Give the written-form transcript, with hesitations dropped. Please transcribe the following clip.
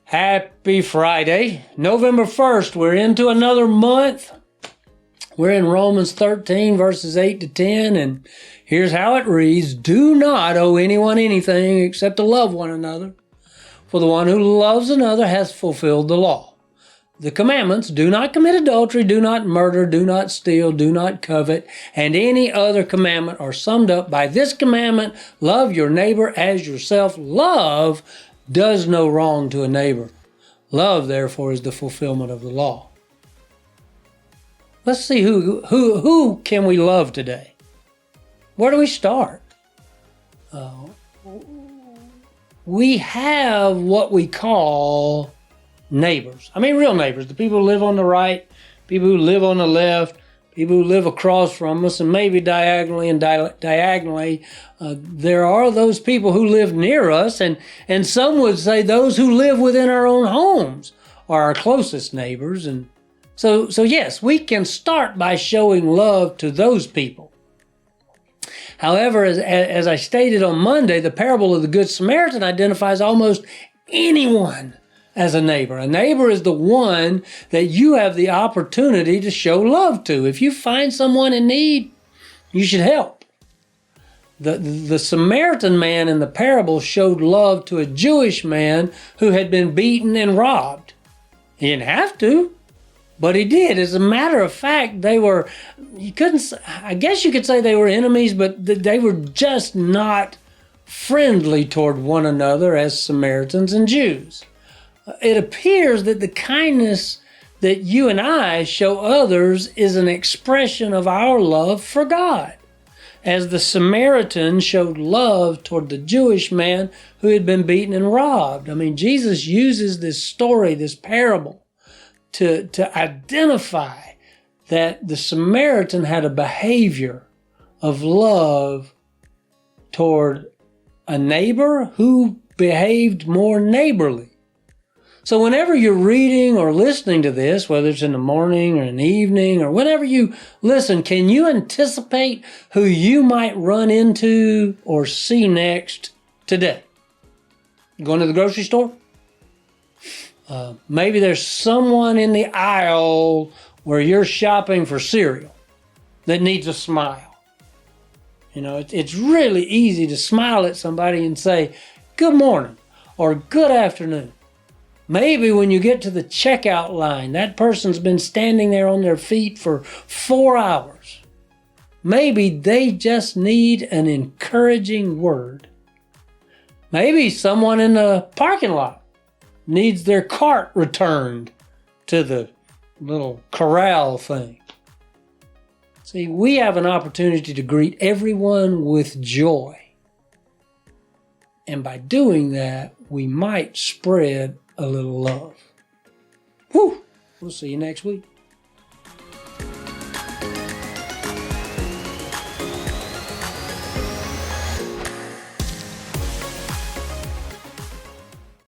Happy Friday, November 1st. We're into another month. We're in Romans 13, verses 8 to 10, and here's how it reads. Do not owe anyone anything except to love one another. For the one who loves another has fulfilled the law. The commandments, do not commit adultery, do not murder, do not steal, do not covet, and any other commandment are summed up by this commandment, love your neighbor as yourself. Love does no wrong to a neighbor. Love, therefore, is the fulfillment of the law. Let's see who can we love today? Where do we start? We have what we call neighbors. I mean, real neighbors. The people who live on the right, people who live on the left, people who live across from us, and maybe diagonally and diagonally. There are those people who live near us, and some would say those who live within our own homes are our closest neighbors. And so yes, we can start by showing love to those people. However, as I stated on Monday, the parable of the Good Samaritan identifies almost anyone as a neighbor. A neighbor is the one that you have the opportunity to show love to. If you find someone in need, you should help. The Samaritan man in the parable showed love to a Jewish man who had been beaten and robbed. He didn't have to, but he did. As a matter of fact, I guess you could say they were enemies, but they were just not friendly toward one another as Samaritans and Jews. It appears that the kindness that you and I show others is an expression of our love for God, as the Samaritan showed love toward the Jewish man who had been beaten and robbed. I mean, Jesus uses this story, this parable, to identify that the Samaritan had a behavior of love toward a neighbor who behaved more neighborly. So whenever you're reading or listening to this, whether it's in the morning or in the evening or whenever you listen, can you anticipate who you might run into or see next today? Going to the grocery store? Maybe there's someone in the aisle where you're shopping for cereal that needs a smile. You know, it's really easy to smile at somebody and say, good morning or good afternoon. Maybe when you get to the checkout line, that person's been standing there on their feet for 4 hours. Maybe they just need an encouraging word. Maybe someone in the parking lot needs their cart returned to the little corral thing. See, we have an opportunity to greet everyone with joy. And by doing that, we might spread a little love. Whew! We'll see you next week.